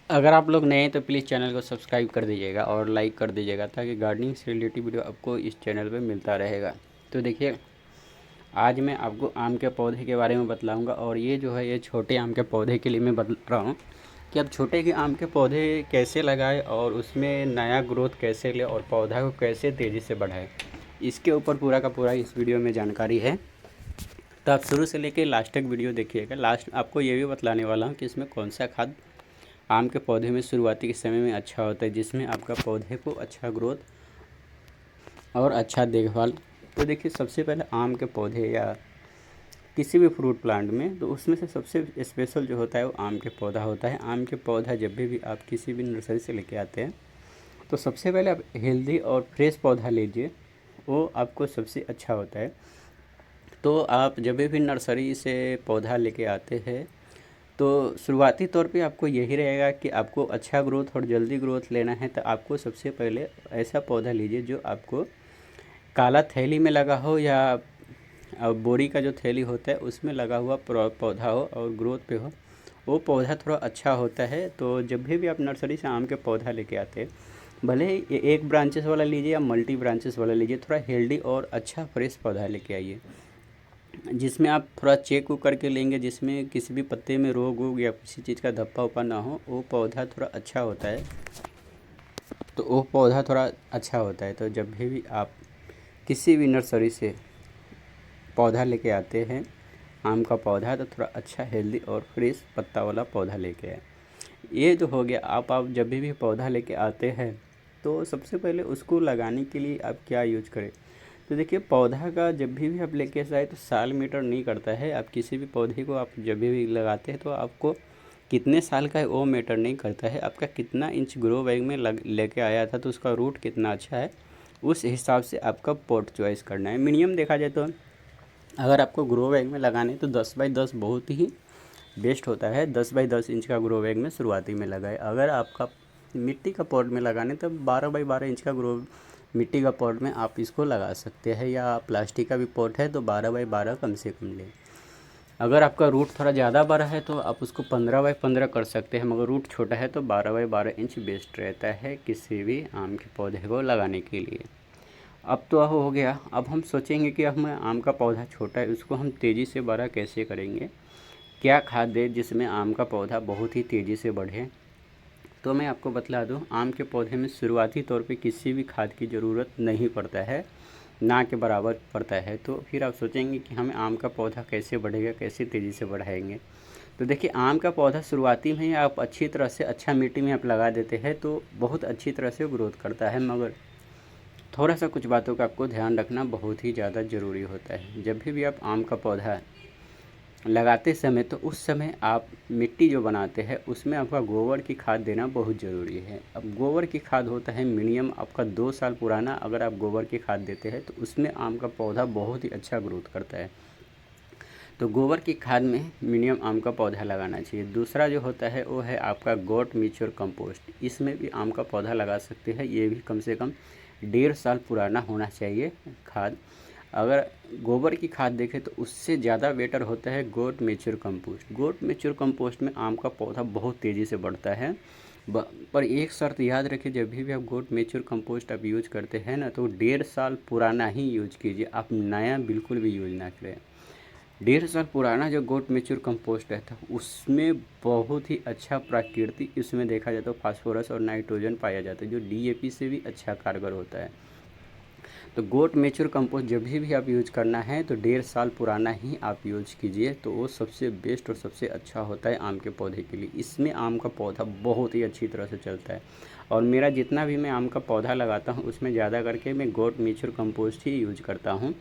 अगर आप लोग नए हैं तो प्लीज़ चैनल को सब्सक्राइब कर दीजिएगा और लाइक कर दीजिएगा ताकि गार्डनिंग से रिलेटेड वीडियो आपको इस चैनल पे मिलता रहेगा। तो देखिए, आज मैं आपको आम के पौधे के बारे में बतलाऊंगा और ये जो है ये छोटे आम के पौधे के लिए मैं बता रहा हूँ कि अब छोटे के आम के पौधे कैसे लगाएं और उसमें नया ग्रोथ कैसे ले और पौधा को कैसे तेज़ी से बढ़ाएं। इसके ऊपर पूरा का पूरा इस वीडियो में जानकारी है, तो आप शुरू से लेकर लास्ट तक वीडियो देखिएगा। लास्ट आपको ये भी बतलाने वाला हूँ कि इसमें कौन सा खाद आम के पौधे में शुरुआती के समय में अच्छा होता है, जिसमें आपका पौधे को अच्छा ग्रोथ और अच्छा देखभाल। तो देखिए, सबसे पहले आम के पौधे या किसी भी फ्रूट प्लांट में तो उसमें से सबसे स्पेशल जो होता है वो आम के पौधा होता है। आम के पौधा जब भी आप किसी भी नर्सरी से लेके आते हैं तो सबसे पहले आप हेल्दी और फ्रेश पौधा लीजिए, वो आपको सबसे अच्छा होता है। तो आप जब भी नर्सरी से पौधा लेके आते हैं तो शुरुआती तौर पे आपको यही रहेगा कि आपको अच्छा ग्रोथ और जल्दी ग्रोथ लेना है, तो आपको सबसे पहले ऐसा पौधा लीजिए जो आपको काला थैली में लगा हो या बोरी का जो थैली होता है उसमें लगा हुआ पौधा हो और ग्रोथ पे हो, वो पौधा थोड़ा अच्छा होता है। तो जब भी आप नर्सरी से आम के पौधा लेके आते हैं, भले ही एक ब्रांचेस वाला लीजिए या मल्टी ब्रांचेस वाला लीजिए, थोड़ा हेल्दी और अच्छा फ्रेश पौधा लेके आइए जिसमें आप थोड़ा चेक वुक करके लेंगे, जिसमें किसी भी पत्ते में रोग वोग या किसी चीज़ का धब्बा उपा ना हो, वो पौधा थोड़ा अच्छा होता है। तो वो पौधा थोड़ा अच्छा होता है। तो जब भी आप किसी भी नर्सरी से पौधा लेके आते हैं आम का पौधा, तो थोड़ा अच्छा हेल्दी और फ्रेश पत्ता वाला पौधा लेके आए। ये जो हो गया, आप जब भी पौधा लेके आते हैं तो सबसे पहले उसको लगाने के लिए आप क्या यूज करें। तो देखिए, पौधा का जब भी आप लेके जाए तो साल मीटर नहीं करता है। आप किसी भी पौधे को आप जब भी लगाते हैं तो आपको कितने साल का है वो मैटर नहीं करता है, आपका कितना इंच ग्रो बैग में लेके आया था तो उसका रूट कितना अच्छा है, उस हिसाब से आपका पॉट चॉइस करना है। मिनिमम देखा जाए तो अगर आपको ग्रो बैग में लगाने तो 10x10 बहुत ही बेस्ट होता है। 10x10 इंच का ग्रो बैग में शुरुआती में लगाए। अगर आपका मिट्टी का पॉट में लगाने तब 12x12 इंच का ग्रो मिट्टी का पॉट में आप इसको लगा सकते हैं, या प्लास्टिक का भी पॉट है तो 12x12 कम से कम लें। अगर आपका रूट थोड़ा ज़्यादा बड़ा है तो आप उसको 15x15 कर सकते हैं, मगर रूट छोटा है तो 12x12 इंच बेस्ट रहता है किसी भी आम के पौधे को लगाने के लिए। अब तो हो गया, अब हम सोचेंगे कि हम आम का पौधा छोटा है उसको हम तेज़ी से बड़ा कैसे करेंगे, क्या खाद दें जिसमें आम का पौधा बहुत ही तेज़ी से बढ़े। तो मैं आपको बतला दूं, आम के पौधे में शुरुआती तौर पे किसी भी खाद की ज़रूरत नहीं पड़ता है, ना के बराबर पड़ता है। तो फिर आप सोचेंगे कि हमें आम का पौधा कैसे बढ़ेगा, कैसे तेज़ी से बढ़ाएंगे। तो देखिए, आम का पौधा शुरुआती में ही आप अच्छी तरह से अच्छा मिट्टी में आप लगा देते हैं तो बहुत अच्छी तरह से ग्रोथ करता है, मगर थोड़ा सा कुछ बातों का आपको ध्यान रखना बहुत ही ज़्यादा ज़रूरी होता है। जब भी आप आम का पौधा लगाते समय तो उस समय आप मिट्टी जो बनाते हैं उसमें आपका गोबर की खाद देना बहुत ज़रूरी है। अब गोबर की खाद होता है मिनिमम आपका 2 साल पुराना, अगर आप गोबर की खाद देते हैं तो उसमें आम का पौधा बहुत ही अच्छा ग्रोथ करता है। तो गोबर की खाद में मिनिमम आम का पौधा लगाना चाहिए। दूसरा जो होता है वो है आपका गोट मिच्योर कंपोस्ट, इसमें भी आम का पौधा लगा सकते हैं। ये भी कम से कम 1.5 साल पुराना होना चाहिए खाद। अगर गोबर की खाद देखें तो उससे ज़्यादा बेटर होता है गोट मेच्योर कंपोस्ट। गोट मेच्योर कंपोस्ट में आम का पौधा बहुत तेज़ी से बढ़ता है। पर एक शर्त याद रखिए, जब भी आप गोट मेच्योर कंपोस्ट आप यूज करते हैं ना, तो 1.5 साल पुराना ही यूज कीजिए, आप नया बिल्कुल भी यूज ना करें। 1.5 साल पुराना जो गोट मेच्योर कंपोस्ट रहता है उसमें बहुत ही अच्छा प्रकृति इसमें देखा जाए तो फास्फोरस और नाइट्रोजन पाया जाता है, जो डीएपी से भी अच्छा कारगर होता है। तो गोट मेच्योर कंपोस्ट जब भी आप यूज करना है तो 1.5 साल पुराना ही आप यूज कीजिए, तो वो सबसे बेस्ट और सबसे अच्छा होता है आम के पौधे के लिए। इसमें आम का पौधा बहुत ही अच्छी तरह से चलता है। और मेरा जितना भी मैं आम का पौधा लगाता हूँ उसमें ज़्यादा करके मैं गोट मेच्योर कंपोस्ट ही यूज करता हूँ।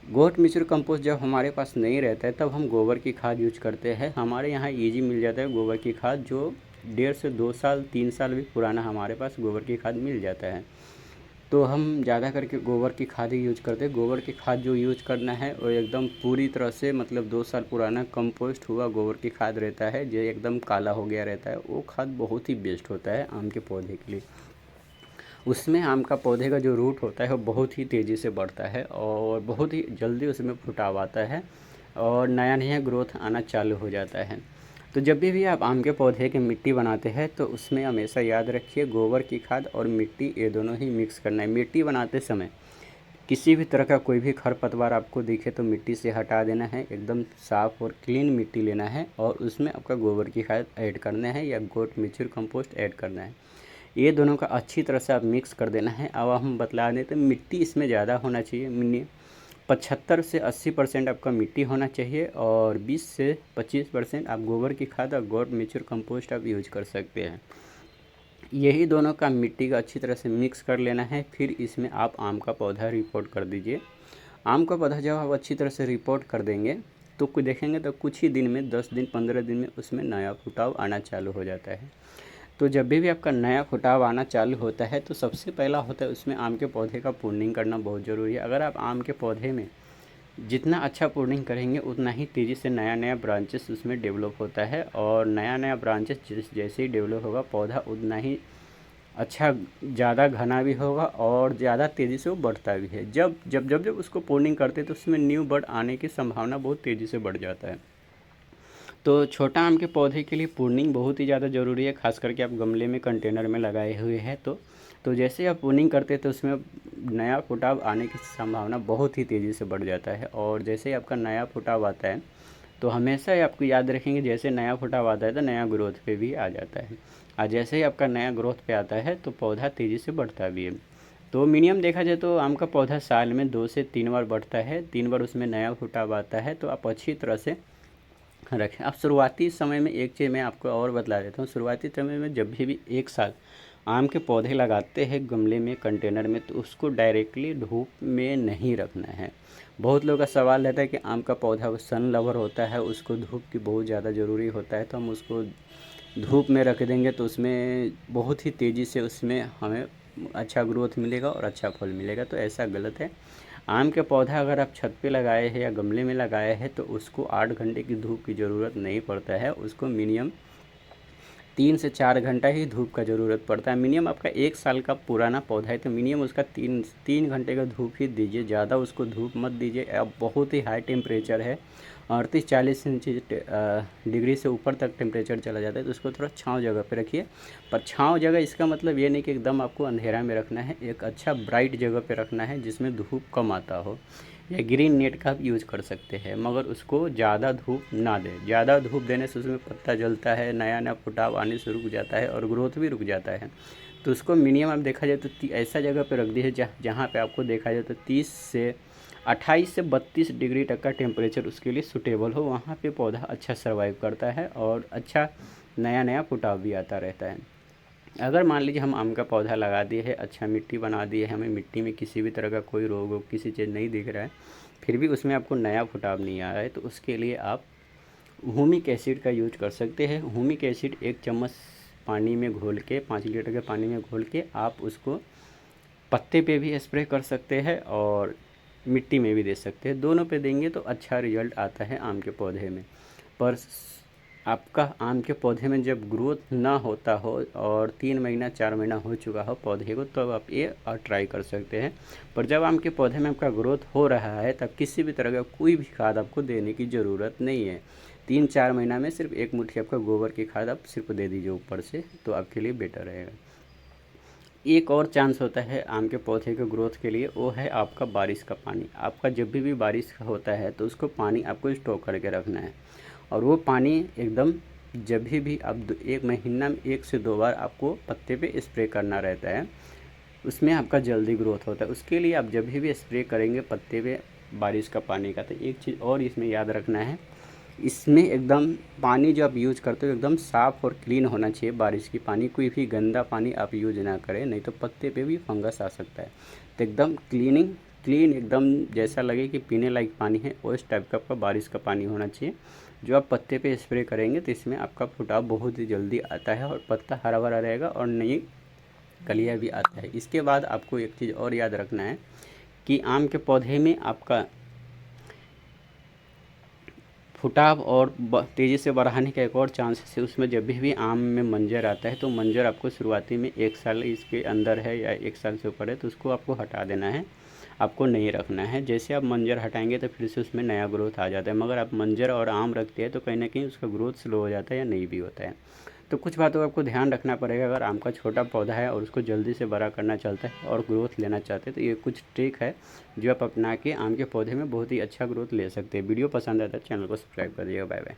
गोट मिश्र कंपोस्ट जब हमारे पास नहीं रहता है तब हम गोबर की खाद यूज करते हैं। हमारे यहाँ इजी मिल जाता है गोबर की खाद, जो 1.5 से 2 साल 3 साल भी पुराना हमारे पास गोबर की खाद मिल जाता है। तो हम ज़्यादा करके गोबर की खाद ही यूज करते हैं। गोबर की खाद जो यूज करना है वो एकदम पूरी तरह से, मतलब 2 साल पुराना कंपोस्ट हुआ गोबर की खाद रहता है, जो एकदम काला हो गया रहता है, वो खाद बहुत ही बेस्ट होता है आम के पौधे के लिए। उसमें आम का पौधे का जो रूट होता है वो बहुत ही तेज़ी से बढ़ता है और बहुत ही जल्दी उसमें फुटाव आता है और नया नया ग्रोथ आना चालू हो जाता है। तो जब भी आप आम के पौधे की मिट्टी बनाते हैं तो उसमें हमेशा याद रखिए गोबर की खाद और मिट्टी ये दोनों ही मिक्स करना है। मिट्टी बनाते समय किसी भी तरह का कोई भी खरपतवार आपको दिखे तो मिट्टी से हटा देना है। एकदम साफ़ और क्लीन मिट्टी लेना है और उसमें आपका गोबर की खाद ऐड करना है या गोट मिक्सचर कंपोस्ट ऐड करना है। ये दोनों का अच्छी तरह से आप मिक्स कर देना है। अब हम बतला देते हैं मिट्टी इसमें ज़्यादा होना चाहिए। 75 से 80% आपका मिट्टी होना चाहिए और 20 से 25% आप गोबर की खाद और गोट मिक्सचर कंपोस्ट आप यूज कर सकते हैं। यही दोनों का मिट्टी का अच्छी तरह से मिक्स कर लेना है। फिर इसमें आप आम का पौधा रिपोर्ट कर दीजिए। आम का पौधा जब आप अच्छी तरह से रिपोर्ट कर देंगे तो कुछ देखेंगे तो कुछ ही दिन में 10 दिन 15 दिन में उसमें नया फुटाव आना चालू हो जाता है। तो जब भी आपका नया फुटाव आना चालू होता है तो सबसे पहला होता है उसमें आम के पौधे का प्रूनिंग करना बहुत ज़रूरी है। अगर आप आम के पौधे में जितना अच्छा प्रूनिंग करेंगे उतना ही तेज़ी से नया नया ब्रांचेस उसमें डेवलप होता है और नया नया ब्रांचेस जैसे ही डेवलप होगा पौधा उतना ही अच्छा ज़्यादा घना भी होगा और ज़्यादा तेज़ी से वो बढ़ता भी है। जब जब जब जब उसको प्रूनिंग करते हैं तो उसमें न्यू बड आने की संभावना बहुत तेज़ी से बढ़ जाता है। तो छोटा आम के पौधे के लिए प्रूनिंग बहुत ही ज़्यादा ज़रूरी है, खास करके आप गमले में कंटेनर में लगाए हुए हैं तो जैसे आप प्रूनिंग करते हैं तो उसमें नया फुटाव आने की संभावना बहुत ही तेज़ी से बढ़ जाता है। और जैसे ही आपका नया फुटाव आता है तो हमेशा ही आपको याद रखेंगे जैसे नया फुटाव आता है तो नया ग्रोथ पे भी आ जाता है और जैसे ही आपका नया ग्रोथ पे आता है तो पौधा तेज़ी से बढ़ता भी है। तो मिनिमम देखा जाए तो आम का पौधा साल में 2 से 3 बार बढ़ता है, 3 बार उसमें नया फुटाव आता है। तो आप अच्छी तरह से रखें। अब शुरुआती समय में एक चीज़ मैं आपको और बतला देता हूँ। शुरुआती समय में जब भी एक साल आम के पौधे लगाते हैं गमले में कंटेनर में तो उसको डायरेक्टली धूप में नहीं रखना है। बहुत लोगों का सवाल रहता है कि आम का पौधा सन लवर होता है, उसको धूप की बहुत ज़्यादा ज़रूरी होता है, तो हम उसको धूप में रख देंगे तो उसमें बहुत ही तेज़ी से उसमें हमें अच्छा ग्रोथ मिलेगा और अच्छा फल मिलेगा। तो ऐसा गलत है। आम के पौधा अगर आप छत पे लगाए हैं या गमले में लगाए हैं तो उसको 8 घंटे की धूप की ज़रूरत नहीं पड़ता है। उसको मिनिमम 3 से 4 घंटा ही धूप का ज़रूरत पड़ता है। मिनिमम आपका 1 साल का पुराना पौधा है तो मिनिमम उसका 3 घंटे का धूप ही दीजिए, ज़्यादा उसको धूप मत दीजिए। अब बहुत ही हाई टेम्परेचर है, 38-40 डिग्री से ऊपर तक टेम्परेचर चला जाता है तो उसको थोड़ा छाँव जगह पे रखिए। पर छाँव जगह इसका मतलब ये नहीं कि एकदम आपको अंधेरा में रखना है, एक अच्छा ब्राइट जगह पे रखना है जिसमें धूप कम आता हो, या ग्रीन नेट का आप यूज़ कर सकते हैं, मगर उसको ज़्यादा धूप ना दें। ज़्यादा धूप देने से उसमें पत्ता जलता है, नया नया फुटाव आने से रुक जाता है और ग्रोथ भी रुक जाता है। तो उसको मिनिमम आप देखा जाए तो ऐसा जगह पे रख दीजिए जहाँ पे आपको देखा जाए तो 28 से 32 डिग्री तक का टेम्परेचर उसके लिए सूटेबल हो। वहाँ पे पौधा अच्छा सर्वाइव करता है और अच्छा नया नया फुटाव भी आता रहता है। अगर मान लीजिए हम आम का पौधा लगा दिए है, अच्छा मिट्टी बना दी है, हमें मिट्टी में किसी भी तरह का कोई रोग वोग किसी चीज़ नहीं दिख रहा है, फिर भी उसमें आपको नया फुटाव नहीं आ रहा है, तो उसके लिए आप ह्यूमिक एसिड का यूज कर सकते हैं। ह्यूमिक एसिड 1 चम्मच पानी में घोल के 5 लीटर के पानी में घोल के आप उसको पत्ते पे भी स्प्रे कर सकते हैं और मिट्टी में भी दे सकते हैं। दोनों पे देंगे तो अच्छा रिजल्ट आता है आम के पौधे में। पर आपका आम के पौधे में जब ग्रोथ ना होता हो और 3 महीना 4 महीना हो चुका हो पौधे को तब आप ये ट्राई कर सकते हैं। पर जब आम के पौधे में आपका ग्रोथ हो रहा है तब किसी भी तरह का कोई भी खाद आपको देने की ज़रूरत नहीं है। 3-4 महीना में सिर्फ 1 मुट्ठी आपका गोबर की खाद आप सिर्फ दे दीजिए ऊपर से, तो आपके लिए बेटर रहेगा। एक और चांस होता है आम के पौधे के ग्रोथ के लिए, वो है आपका बारिश का पानी। आपका जब भी बारिश होता है तो उसको पानी आपको स्टॉक करके रखना है और वो पानी एकदम जब भी आप 1 महीना में 1 से 2 बार आपको पत्ते पे स्प्रे करना रहता है, उसमें आपका जल्दी ग्रोथ होता है। उसके लिए आप जब भी स्प्रे करेंगे पत्ते पे बारिश का पानी का, तो एक चीज़ और इसमें याद रखना है, इसमें एकदम पानी जो आप यूज़ करते हो एकदम साफ़ और क्लीन होना चाहिए। बारिश की पानी, कोई भी गंदा पानी आप यूज ना करें, नहीं तो पत्ते पे भी फंगस आ सकता है। तो एकदम क्लीन एकदम जैसा लगे कि पीने लायक पानी है उस टाइप का आपका बारिश का पानी होना चाहिए। जो आप पत्ते पे स्प्रे करेंगे तो इसमें आपका फुटाव बहुत ही जल्दी आता है और पत्ता हरा भरा रहेगा और नई कलियाँ भी आता है। इसके बाद आपको एक चीज़ और याद रखना है कि आम के पौधे में आपका फुटाव और तेज़ी से बढ़ाने का एक और चांस है, उसमें जब भी आम में मंजर आता है तो मंजर आपको शुरुआती में 1 साल इसके अंदर है या 1 साल से ऊपर है तो उसको आपको हटा देना है। आपको नहीं रखना है। जैसे आप मंजर हटाएंगे तो फिर से उसमें नया ग्रोथ आ जाता है, मगर आप मंजर और आम रखते हैं तो कहीं ना कहीं उसका ग्रोथ स्लो हो जाता है या नहीं भी होता है। तो कुछ बातों का आपको ध्यान रखना पड़ेगा। अगर आम का छोटा पौधा है और उसको जल्दी से बड़ा करना चाहता है और ग्रोथ लेना चाहते हैं तो ये कुछ ट्रिक है जो आप अपना के आम के पौधे में बहुत ही अच्छा ग्रोथ ले सकते हैं। वीडियो पसंद आता है चैनल को सब्सक्राइब कर दीजिएगा। Bye bye.